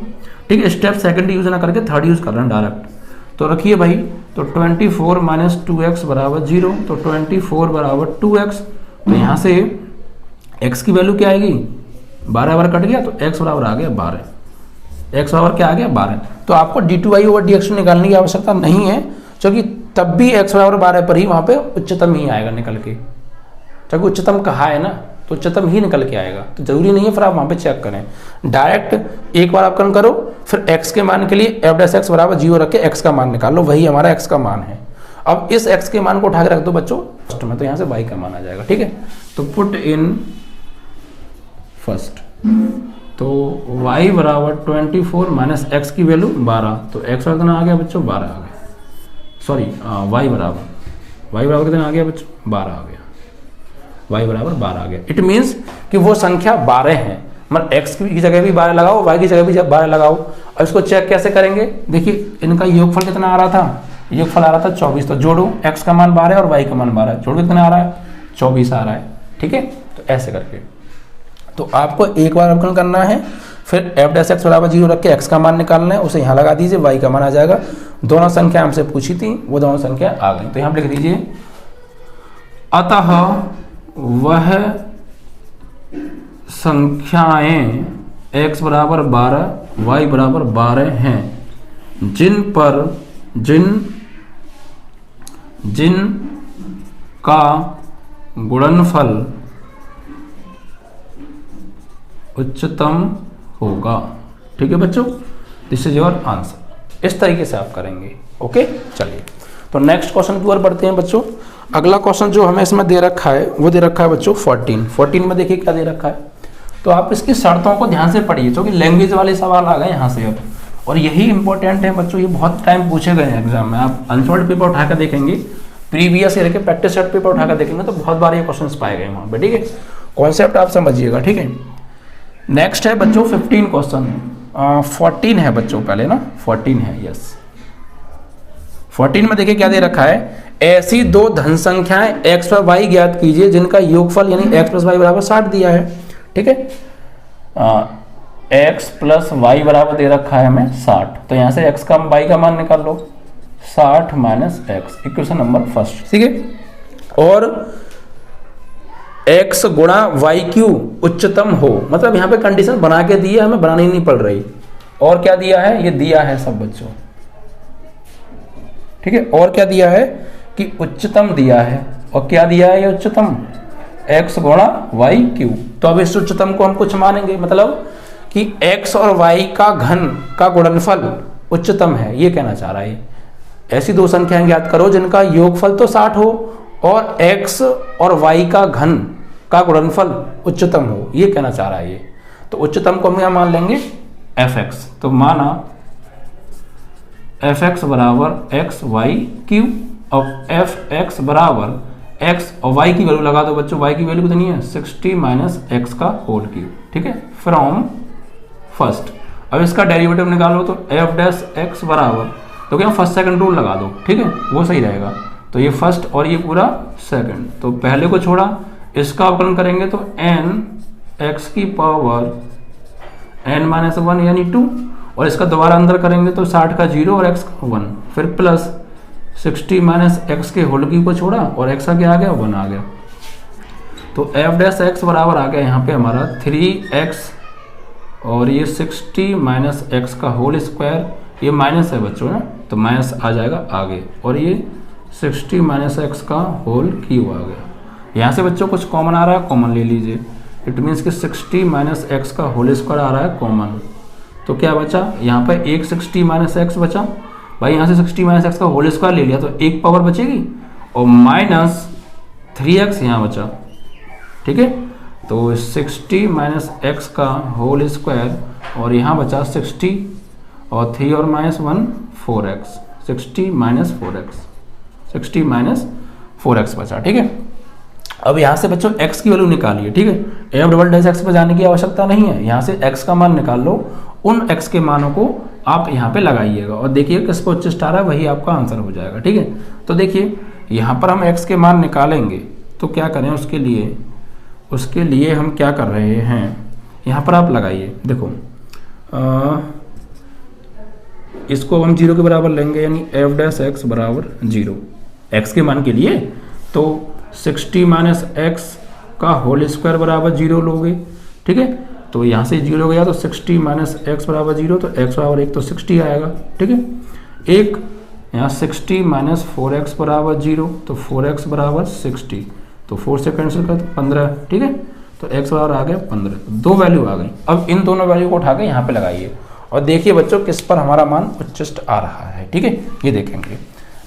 ठीक है। स्टेप सेकंड यूज ना करके थर्ड यूज कर रहे हैं डायरेक्ट, तो रखिए भाई, तो 24 माइनस 2x बराबर 0, तो 24 बराबर 2x, तो यहाँ से x की वैल्यू क्या आएगी, 12 बार कट गया तो x बराबर आ गया 12, x बराबर क्या आ गया 12। तो आपको d2y ओवर dx निकालने की आवश्यकता नहीं है, क्योंकि तब भी x बराबर 12 पर ही वहां पे उच्चतम ही आएगा निकल के, क्योंकि उच्चतम कहा है ना, तो उच्चतम ही निकल के आएगा। तो जरूरी नहीं है फिर आप वहां पे चेक करें, डायरेक्ट एक बार अवकलन करो, फिर x के मान के लिए f डैश x बराबर 0 रख के x का मान निकाल लो, वही हमारा x का मान है। अब इस x के मान को उठा के रख दो बच्चों फर्स्ट में, तो यहाँ से y का मान आ जाएगा, ठीक है। तो पुट इन फर्स्ट, तो y बराबर 24 माइनस x की वैल्यू 12, तो x कितना आ गया बच्चों 12 आ गया, सॉरी y बराबर कितना आ गया बच्चों 12 आ गया, y बराबर 12 आ गया। इट मीन्स कि वो संख्या 12 है, मतलब x की जगह भी 12 लगाओ, y की जगह भी 12 लगाओ। अब इसको चेक कैसे करेंगे, देखिए इनका योगफल कितना आ रहा था, योगफल आ रहा था 24, तो जोड़ो, x का मान 12 और y का मान 12, जोड़ो कितना आ रहा है 24 आ रहा है, ठीक है। तो ऐसे करके तो आपको एक बार अवकलन करना है, फिर f डैश x बराबर 0 रख के x का मान निकालना है, उसे यहाँ लगा दीजिए, y का मान आ जाएगा। दोनों संख्या हमसे पूछी थी, वो दोनों संख्या आ गई, तो यहाँ लिख दीजिए, अतः वह संख्याएं x बराबर 12 y बराबर 12 हैं जिन का गुणनफल उच्चतम होगा, ठीक है बच्चों, दिस इज योर आंसर। इस तरीके से आप करेंगे, ओके। चलिए तो नेक्स्ट क्वेश्चन की ओर बढ़ते हैं बच्चों। अगला क्वेश्चन जो हमें इसमें दे रखा है वो दे रखा है बच्चों 14 में देखिए क्या दे रखा है, तो आप इसकी शर्तों को ध्यान से पढ़िए, क्योंकि लैंग्वेज वाले सवाल आ गए यहाँ से अब, और यही इंपॉर्टेंट है बच्चों, ये बहुत टाइम पूछे गए हैं एग्जाम में। आप अनसॉल्व पेपर उठाकर देखेंगे, प्रीवियस ईयर के प्रैक्टिस सेट पेपर उठाकर देखेंगे तो बहुत बार ये क्वेश्चन पाए गए वहाँ पे, ठीक है। कॉन्सेप्ट आप समझिएगा, ठीक है। नेक्स्ट है बच्चों 15 क्वेश्चन, 14 है बच्चों पहले ना, 14 है, यस। 14 में देखिए क्या दे रखा है, ऐसी दो धन संख्याएं x पर y ज्ञात कीजिए जिनका योगफल यानी x प्लस वाई बराबर 60 दिया है, ठीक है। x प्लस वाई बराबर दे रखा है हमें 60, तो यहाँ से x का y का मान निकाल लो, 60 minus x, equation number first, ठीक है। और x गुणा वाई क्यू उच्चतम हो, मतलब यहाँ पे कंडीशन बना के दी है, हमें बनानी नहीं पड़ रही। और क्या दिया है, ये दिया है सब बच्चों, ठीक है। और क्या दिया है कि उच्चतम दिया है, और क्या दिया है ये उच्चतम, x गुणा वाई क्यू। तो अब इस उच्चतम को हम कुछ मानेंगे, मतलब कि x और y का घन का गुणनफल उच्चतम है, ये कहना चाह रहा है। ऐसी दो संख्याएं ज्ञात करो जिनका योगफल तो 60 हो और x और y का घन का गुणनफल उच्चतम हो, ये कहना चाह रहा है ये। तो उच्चतम को हम यहाँ मान लेंगे fx, तो माना fx बराबर x y क्यू, और fx बराबर x और y की वैल्यू लगा दो बच्चों, y की वैल्यू कितनी है 60 माइनस x का होल क्यूब, ठीक है, फ्रॉम फर्स्ट। अब इसका डेरिवेटिव निकालो, तो f डैश x बराबर, तो क्या फर्स्ट सेकंड रूल लगा दो, ठीक है, वो सही रहेगा। तो ये फर्स्ट और ये पूरा सेकंड, तो पहले को छोड़ा, इसका अवकलन करेंगे तो n x की पावर n माइनस 1 यानी 2, और इसका दोबारा अंदर करेंगे तो 60 का 0 और x का 1, फिर प्लस 60 माइनस x के होल क्यूब को छोड़ा और x का क्या आ गया 1 आ गया। तो f डैश x बराबर आ गया यहाँ पे हमारा 3x, और ये 60 माइनस x का होल स्क्वायर, ये माइनस है बच्चों ना, तो माइनस आ जाएगा आगे, और ये 60 माइनस एक्स का होल क्यूब आ गया। यहाँ से बच्चों कुछ कॉमन आ रहा है, कॉमन ले लीजिए। इट मीन्स कि 60 माइनस एक्स का होल स्क्वायर आ रहा है कॉमन। तो क्या बचा यहाँ पर, एक 60 माइनस एक्स बचा। भाई यहाँ से 60 माइनस एक्स का होल स्क्वायर ले लिया तो एक पावर बचेगी और माइनस 3x यहाँ बचा। ठीक है, तो 60 माइनस एक्स का होल स्क्वायर और यहाँ बचा 60 और 3 और minus 1 4x, 60 minus 4x, 60 minus 4x बचा। ठीक है, अब यहाँ से बच्चों x की वैल्यू निकालिए। ठीक है, एफ डबल डैश एक्स पे जाने की आवश्यकता नहीं है, यहाँ से x का मान निकाल लो, उन x के मानों को आप यहाँ पे लगाइएगा और देखिए किस पर उच्च स्टार है वही आपका आंसर हो जाएगा। ठीक है, तो देखिए यहाँ पर हम x के मान निकालेंगे तो क्या करें, उसके लिए हम क्या कर रहे हैं, यहाँ पर आप लगाइए। देखो इसको हम 0 के बराबर लेंगे, यानी एफ डैश एक्स बराबर 0 x के मान के लिए। तो 60 माइनस एक्स का होल स्क्वायर बराबर 0 लोगे। ठीक है, तो यहाँ से 0 गया तो 60 माइनस एक्स बराबर 0, तो x बराबर 1 तो 60 आएगा। ठीक है, एक यहाँ 60 माइनस 4x बराबर 0, तो 4x बराबर 60, तो 4 से कैंसिल कर 15। ठीक है, तो x बराबर आ गया 15, दो वैल्यू आ गई। अब इन दोनों वैल्यू को उठा के यहाँ पे लगाइए और देखिए बच्चों किस पर हमारा मान उच्चिष्ट आ रहा है। ठीक है, ये देखेंगे।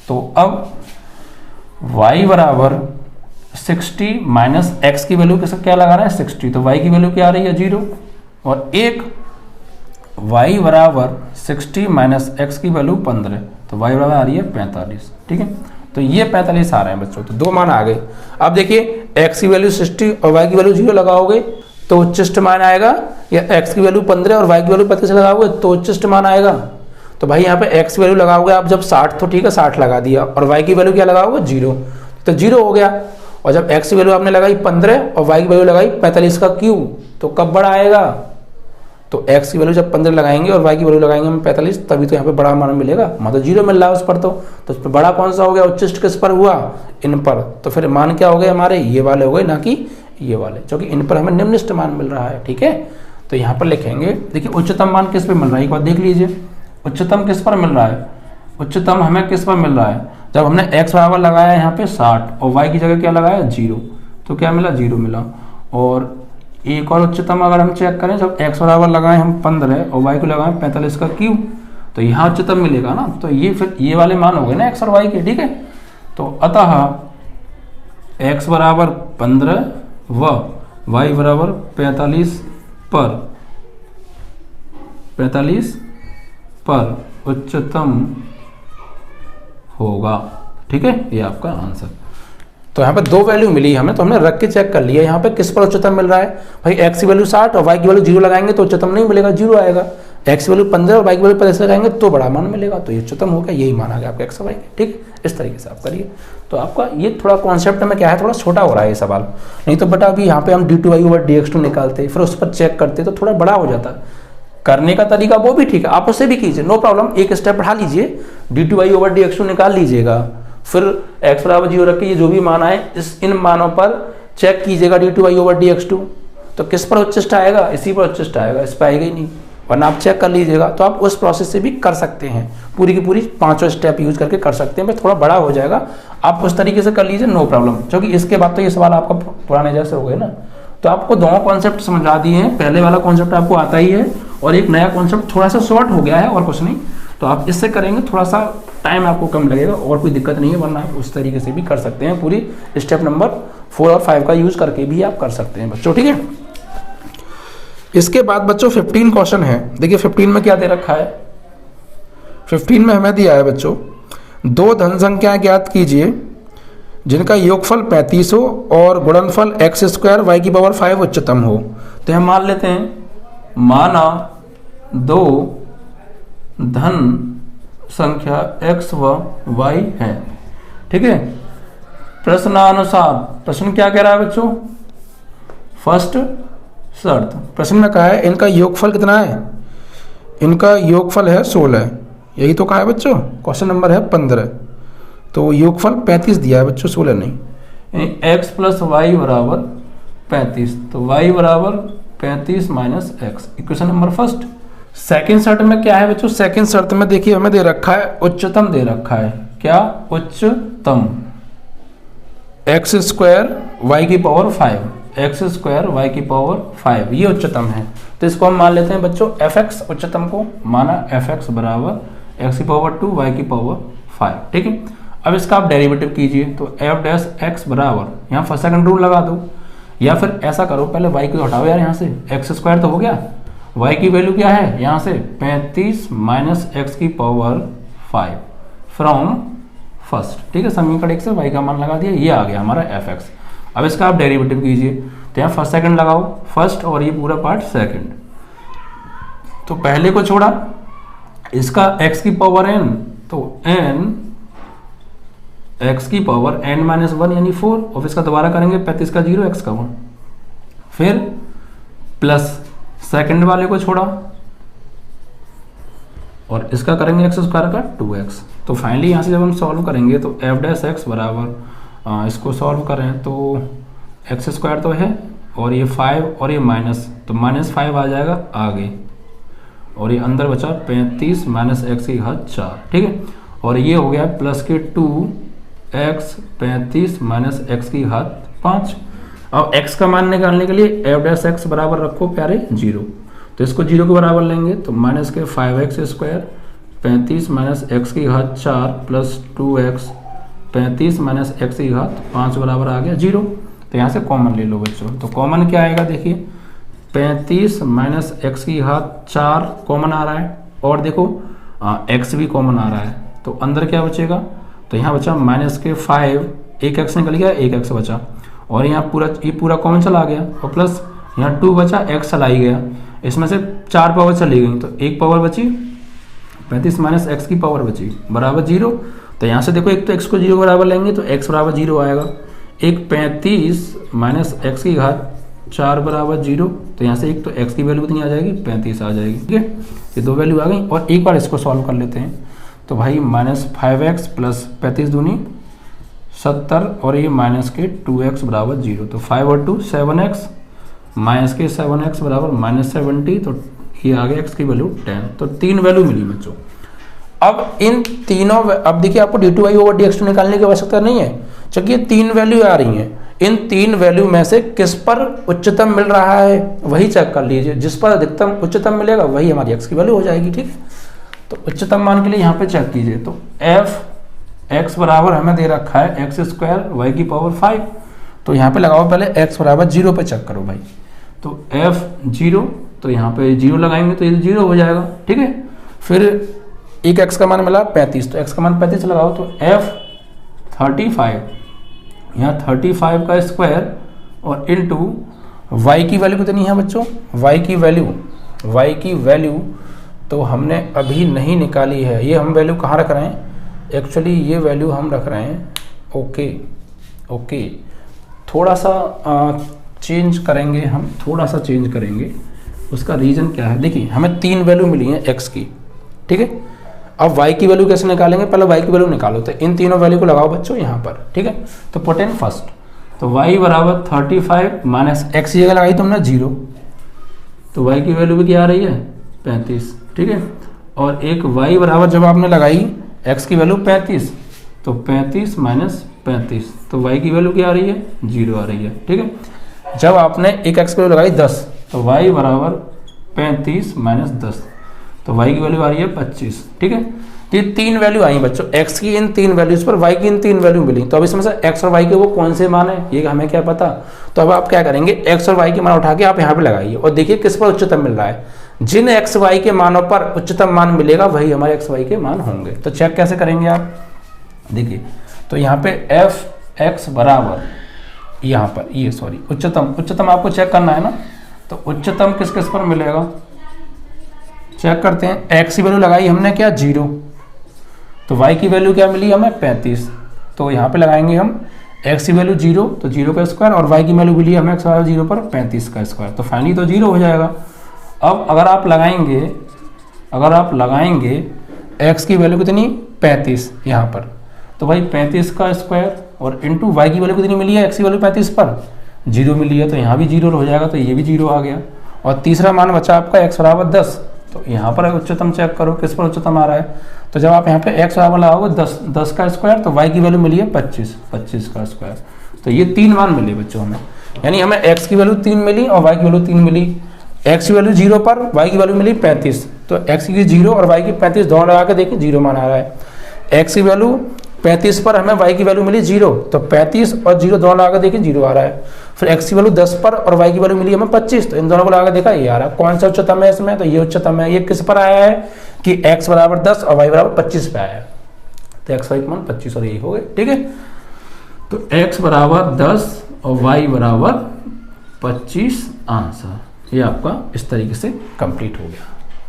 तो अब y बराबर 60 माइनस एक्स की वैल्यू किसका क्या लगा रहा है 60, तो y की वैल्यू क्या आ रही है 0, और एक y बराबर 60 माइनस एक्स की वैल्यू 15, तो y बराबर आ रही है 45। ठीक है, तो ये 45 आ रहे हैं बच्चों, तो दो मान आ गए। अब देखिए x की वैल्यू 60 और y की वैल्यू 0 लगाओगे तो उच्चिष्ट मान आएगा, या x की वैल्यू 15 और y की वैल्यू 35 लगाओगे तो उच्चिष्ट मान आएगा। तो भाई यहाँ पे x की वैल्यू लगाओगे आप जब 60, तो ठीक है 60 लगा दिया, और y की वैल्यू क्या लगाओगे 0, तो 0 हो गया। और जब x की वैल्यू आपने लगाई 15 और y की वैल्यू लगाई 45 का क्यूब, तो कब बड़ा आएगा, तो x की वैल्यू जब 15 लगाएंगे और y की वैल्यू लगाएंगे हम 45, तभी तो यहाँ पे बड़ा मान मिलेगा। मतलब 0 मिल रहा है उस पर, तो उस पर बड़ा कौन सा हो गया, उच्चिष्ट किस पर हुआ, इन पर। तो फिर मान क्या हो गए हमारे, ये वाले हो गए, ना कि ये वाले, क्योंकि इन पर हमें निम्नलिखित मान मिल रहा है। ठीक है, तो यहाँ पर लिखेंगे, देखिए उच्चतम मान किस पे मिल रहा है, एक बार देख लीजिए उच्चतम किस पर मिल रहा है। उच्चतम हमें किस पर मिल रहा है, जब हमने x बराबर लगाया यहाँ पे 60 और y की जगह क्या लगाया 0, तो क्या मिला 0 मिला। और एक और उच्चतम अगर हम चेक करें, जब x बराबर लगाए हम 15 और y को लगाए 45 का क्यूब, तो यहाँ उच्चतम मिलेगा ना। तो ये फिर ये वाले मान हो गए ना x और y के। ठीक है, तो अतः x बराबर 15 व y बराबर 45 पर उच्चतम होगा। ठीक है, ये आपका आंसर। तो यहाँ पे दो वैल्यू मिली हमें, तो हमने रख के चेक कर लिया यहाँ पे किस पर उच्चतम मिल रहा है। भाई x की वैल्यू 60 और y की वैल्यू 0 लगाएंगे तो उच्चतम नहीं मिलेगा, 0 आएगा। x की वैल्यू 15 और y की वैल्यू 45 लगाएंगे तो बड़ा मान मिलेगा, तो ये उच्चतम हो गया, यही मान आ गया आपका x और y के। ठीक, इस तरीके से आप करिए। तो आपका ये थोड़ा कॉन्सेप्ट में क्या है, थोड़ा छोटा हो रहा है ये सवाल, नहीं तो बेटा अभी यहाँ पे हम d2y ओवर dx2 निकालते फिर उस पर चेक करते तो थोड़ा बड़ा हो जाता। करने का तरीका वो भी ठीक है, आप उससे भी कीजिए, नो प्रॉब्लम, एक स्टेप बढ़ा लीजिए, d2y ओवर dx2 निकाल लीजिएगा, फिर x बराबर 0 रख के ये जो भी मान आए इन मानों पर चेक कीजिएगा d2y ओवर dx2, तो किस पर उच्चिष्ट आएगा, इसी पर उच्चिष्ट आएगा, इस पर आएगा ही नहीं, वरना आप चेक कर लीजिएगा। तो आप उस प्रोसेस से भी कर सकते हैं, पूरी की पूरी पांचों स्टेप यूज करके कर सकते हैं, बस थोड़ा बड़ा हो जाएगा, आप उस तरीके से कर लीजिए, नो प्रॉब्लम। क्योंकि इसके बाद तो ये सवाल आपका पुराने जैसे हो गए ना, तो आपको दोनों कॉन्सेप्ट समझा दिए हैं, पहले वाला कॉन्सेप्ट आपको आता ही है और एक नया कॉन्सेप्ट थोड़ा सा शॉर्ट हो गया है और कुछ नहीं। तो आप इससे करेंगे थोड़ा सा टाइम आपको कम लगेगा और कोई दिक्कत नहीं है, वरना आप उस तरीके से भी कर सकते हैं, पूरी स्टेप नंबर 4 और 5 का यूज करके भी आप कर सकते हैं बच्चों। ठीक है, इसके बाद बच्चों 15 क्वेश्चन है। देखिए 15 में क्या दे रखा है, 15 में हमें दिया है बच्चों, दो धन संख्याएं ज्ञात कीजिए जिनका योगफल 35 हो और गुणनफल x स्क्वायर y की पावर 5 उच्चतम हो। तो हम मान लेते हैं, माना दो धन संख्या x व y है। ठीक है, प्रश्नानुसार, प्रश्न क्या कह रहा है बच्चों, फर्स्ट शर्त, प्रश्न में कहा है इनका योगफल कितना है, इनका योगफल है 16, यही तो कहा है बच्चों, क्वेश्चन नंबर है 15, तो योगफल 35 दिया है बच्चों, 16 नहीं। x प्लस वाई बराबर 35, तो y बराबर 35 minus x, equation number first. Second शर्त में क्या है बच्चों, सेकेंड शर्त में देखिए हमें दे रखा है उच्चतम दे रखा है, क्या उच्चतम उच्चतम एक्स स्क्वायर वाई की पावर 5, एक्स स्क्वायर वाई की पावर 5 ये उच्चतम है। तो इसको हम मान लेते हैं बच्चों एफ एक्स, उच्चतम को माना एफ एक्स बराबर एक्स की पावर 2 वाई की पावर 5, ठीक है। अब इसका आप डेरिवेटिव कीजिए, तो एफ डैश एक्स बराबर यहाँ फर्स्ट सेकंड रूल लगा दो, या फिर ऐसा करो पहले वाई को हटाओ यार, यहाँ से एक्स स्क्वायर तो हो गया, वाई की वैल्यू क्या है यहाँ से 35 माइनस एक्स की पावर 5 फ्रॉम फर्स्ट, ठीक है। समीकरण एक से वाई का मान लगा दिया, ये आ गया हमारा एफ एक्स। अब इसका आप डेरिवेटिव कीजिए, तो यहाँ फर्स्ट सेकंड लगाओ फर्स्ट और ये पूरा पार्ट सेकंड, तो पहले को छोड़ा इसका x की पावर n, तो n x की पावर n माइनस 1 यानी 4, और इसका दोबारा करेंगे 35 का 0 x का 1, फिर प्लस सेकंड वाले को छोड़ा और इसका करेंगे एक्स स्क्वायर का 2x। तो फाइनली यहाँ से जब हम सॉल्व करेंगे तो एफ डैश एक्स बराबर इसको सॉल्व करें तो एक्स स्क्वायर तो है और ये 5 और ये माइनस, तो माइनस 5 आ जाएगा आगे, और ये अंदर बचा 35 माइनस एक्स की घात 4, ठीक है। और ये हो गया प्लस के 2x 35 माइनस एक्स की घात 5। अब x का मान निकालने के लिए एफ डैश एक्स बराबर रखो प्यारे 0, तो इसको 0 के बराबर लेंगे, तो माइनस के 5x स्क्वायर 35 माइनस एक्स की घात 4 प्लस 2x 35 माइनस एक्स की घात 5 बराबर आ गया 0। तो यहाँ से कॉमन ले लो बच्चों, तो कॉमन क्या आएगा देखिए 35 माइनस एक्स की घात 4 कॉमन आ रहा है, और देखो x भी कॉमन आ रहा है, तो अंदर क्या बचेगा, तो यहाँ बचा माइनस के 5, एक x निकल गया, एक x बचा, और यहाँ पूरा कॉमन चला गया, और प्लस यहाँ 2 बचा, x चला ही गया, इसमें से 4 पावर चली गई, तो एक पावर बची 35 माइनस एक्स की पावर बची बराबर 0। तो यहाँ से देखो एक तो x को 0 के बराबर लेंगे तो x बराबर 0 आएगा, एक 35 माइनस एक्स की घात 4 बराबर 0, तो यहाँ से एक तो x की वैल्यू कितनी आ जाएगी 35 आ जाएगी, ठीक है। ये दो वैल्यू आ गई, और एक बार इसको सॉल्व कर लेते हैं, तो भाई माइनस 5x प्लस 35 दूनी 70, और ये माइनस के 2x बराबर 0, तो 5 और 2 7x, माइनस के 7x बराबर माइनस 70, तो ये आ गया x की वैल्यू 10। तो 3 वैल्यू मिली बच्चों। अब इन तीनों, अब देखिए आपको d2y ओवर dx2 निकालने की आवश्यकता नहीं है, क्योंकि ये 3 वैल्यू आ रही हैं, इन 3 वैल्यू में से किस पर उच्चतम मिल रहा है वही चेक कर लीजिए, जिस पर अधिकतम उच्चतम मिलेगा वही हमारी x की वैल्यू हो जाएगी, ठीक है। तो उच्चतम मान के लिए यहाँ पे चेक कीजिए, तो एफ एक्स बराबर हमें दे रखा है एक्स स्क्वायर वाई की पावर 5, तो यहाँ पे लगाओ पहले x बराबर 0 पे चेक करो भाई, तो f 0, तो यहाँ पे 0 लगाएंगे तो ये 0 हो जाएगा, ठीक है। फिर एक x का मान मिला 35, तो x का मान 35 लगाओ, तो f 35, यहाँ 35 का स्क्वायर और इनटू y की वैल्यू कितनी है बच्चों, y की वैल्यू तो हमने अभी नहीं निकाली है, ये हम वैल्यू कहाँ रख रहे हैं, एक्चुअली ये वैल्यू हम रख रहे हैं, ओके थोड़ा सा चेंज करेंगे हम, थोड़ा सा चेंज करेंगे, उसका रीज़न क्या है, देखिए हमें 3 वैल्यू मिली हैं x की, ठीक है। अब y की वैल्यू कैसे निकालेंगे, पहले y की वैल्यू निकालो, तो इन तीनों वैल्यू को लगाओ बच्चों यहाँ पर, ठीक है। तो पुट इन फर्स्ट, तो y बराबर 35 माइनस एक्स की जगह लगाई तुमने 0, तो y की वैल्यू भी क्या आ रही है 35, ठीक है। और एक y बराबर जब आपने लगाई x की वैल्यू 35, तो 35 माइनस 35, तो y की वैल्यू क्या आ रही है 0 आ रही है, ठीक है। जब आपने एक x की वैल्यू लगाई 10, तो y बराबर 35 माइनस 10, तो y की वैल्यू आ रही है 25, ठीक है। तो ये 3 वैल्यू आई बच्चों, x की इन 3 वैल्यूज पर y की इन 3 वैल्यू मिली, तो अब इसमें से x और y के वो कौन से मान है ये हमें क्या पता, तो अब आप क्या करेंगे x और y के मान उठा के आप यहाँ पे लगाइए और देखिए किस पर उच्चतम मिल रहा है, जिन x y के मानों पर उच्चतम मान मिलेगा वही हमारे x y के मान होंगे। तो चेक कैसे करेंगे आप, देखिए तो यहाँ पे f x बराबर यहाँ पर ये उच्चतम आपको चेक करना है ना, तो उच्चतम किस किस पर मिलेगा चेक करते हैं। x की वैल्यू लगाई हमने क्या 0, तो y की वैल्यू क्या मिली हमें 35, तो यहाँ पे लगाएंगे हम x की वैल्यू 0, तो 0 का स्क्वायर, और y की वैल्यू मिली हमें x बराबर 0 पर 35 का स्क्वायर, तो फाइनली तो 0 हो जाएगा। अब अगर आप लगाएंगे x की वैल्यू कितनी 35 यहाँ पर, तो भाई 35 का स्क्वायर और इंटू y की वैल्यू कितनी मिली है, x की वैल्यू 35 पर 0 मिली है, तो यहाँ भी 0 हो जाएगा, तो ये भी 0 आ गया। और तीसरा मान बचा आपका x बराबर 10, तो यहाँ पर उच्चतम चेक करो किस पर उच्चतम आ रहा है। तो जब आप यहाँ पे x बराबर लगाओगे 10 का स्क्वायर, तो y की वैल्यू मिली है 25 का स्क्वायर। तो ये 3 मान मिले बच्चों हमें, यानी हमें x की वैल्यू 3 मिली और y की वैल्यू 3 मिली। x की वैल्यू 0 पर y की वैल्यू मिली 35, तो x की 0 और y की 35 दोनों लगा के देखिए 0 मान आ रहा है। x की वैल्यू 35 पर हमें y की वैल्यू मिली 0, तो 35 और 0 दोनों लगा के देखिए 0 आ रहा है। फिर x की वैल्यू 10 पर और y की वैल्यू मिली हमें 25, तो इन दोनों को लगा के देखा ये आ रहा है। कौन सा उच्चतम है इसमें, तो ये उच्चतम है। ये किस पर आया है कि x बराबर 10 और y बराबर 25 पे आया है, तो x y का मान 25 और यही हो गए। ठीक है, तो x बराबर 10 और y बराबर 25 आंसर। ये आपका इस तरीके से कंप्लीट हो गया।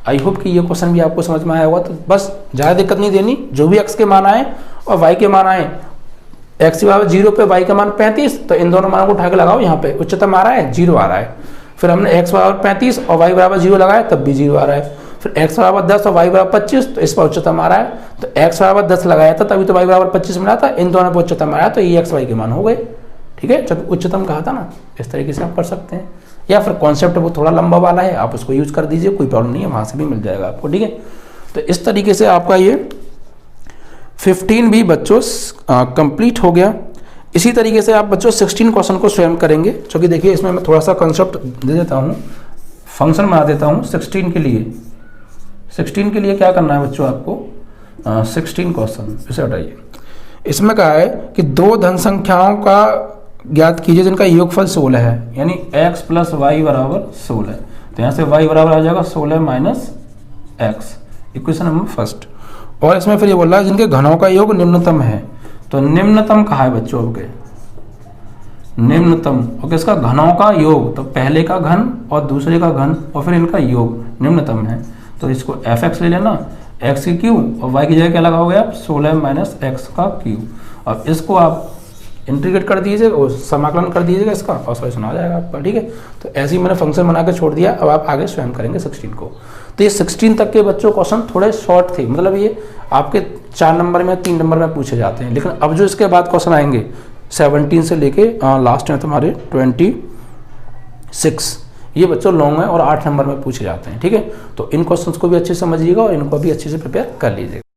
आई होप कि ये क्वेश्चन भी आपको समझ में आया होगा। तो बस ज़्यादा दिक्कत नहीं देनी, जो भी x के मान आए और y के मान आए, x बराबर 0 पे y का मान 35, तो इन दोनों मानों को उठा के लगाओ, यहाँ पे उच्चतम आ रहा है 0 आ रहा है। फिर हमने x बराबर 35 और y बराबर 0 लगाया, तब भी 0 आ रहा है। फिर x बराबर 10 और y बराबर 25, तो इस पर उच्चतम आ रहा है। तो x बराबर 10 लगाया था तभी तो y बराबर 25 मिला था, इन दोनों पर उच्चतम आया, तो ये x y के मान हो गए। ठीक है, जब उच्चतम कहा था ना, इस तरीके से आप कर सकते हैं। या फिर कॉन्सेप्ट वो थोड़ा लंबा वाला है, आप उसको यूज कर दीजिए, कोई प्रॉब्लम नहीं है, वहाँ से भी मिल जाएगा आपको। ठीक है, तो इस तरीके से आपका ये 15 भी बच्चों कंप्लीट हो गया। इसी तरीके से आप बच्चों 16 क्वेश्चन को स्वयं करेंगे, क्योंकि देखिए इसमें मैं थोड़ा सा कंसेप्ट दे देता हूँ, फंक्शन बना देता हूँ 16 के लिए। 16 के लिए क्या करना है बच्चों आपको, 16 क्वेश्चन इसे हटाइए। इसमें कहा है कि दो धन संख्याओं का ज्ञात कीजिए जिनका योगफल 16 है, यानी x प्लस वाई बराबर 16। तो यहाँ से y बराबर आ जाएगा 16 minus x, equation number first. और इसमें फिर ये बोल रहा है जिनके घनों का योग निम्नतम है। तो निम्नतम कहा है बच्चों आपके, निम्नतम और किसका, घनों का योग, तो पहले का घन और दूसरे का घन और फिर इनका योग निम्नतम है। तो इसको fx ले लेना, x की क्यूब और y की जगह क्या लगाओगे आप, 16 माइनस एक्स का क्यूब। और इसको आप इंटीग्रेट कर दीजिए और समाकलन कर दीजिएगा इसका, और सॉल्यूशन आ जाएगा आपका। ठीक है, तो ऐसे ही मैंने फंक्शन बना के छोड़ दिया। अब आप आगे स्वयं करेंगे 16 को। तो ये 16 तक के बच्चों क्वेश्चन थोड़े शॉर्ट थे, मतलब ये आपके 4 नंबर में 3 नंबर में पूछे जाते हैं। लेकिन अब जो इसके बाद क्वेश्चन आएंगे 17 से लेके लास्ट में तुम्हारे 26, ये बच्चों लॉन्ग है और 8 नंबर में पूछे जाते हैं। ठीक है, तो इन क्वेश्चंस को भी अच्छे से समझिएगा और इनको भी अच्छे से प्रिपेयर कर लीजिएगा।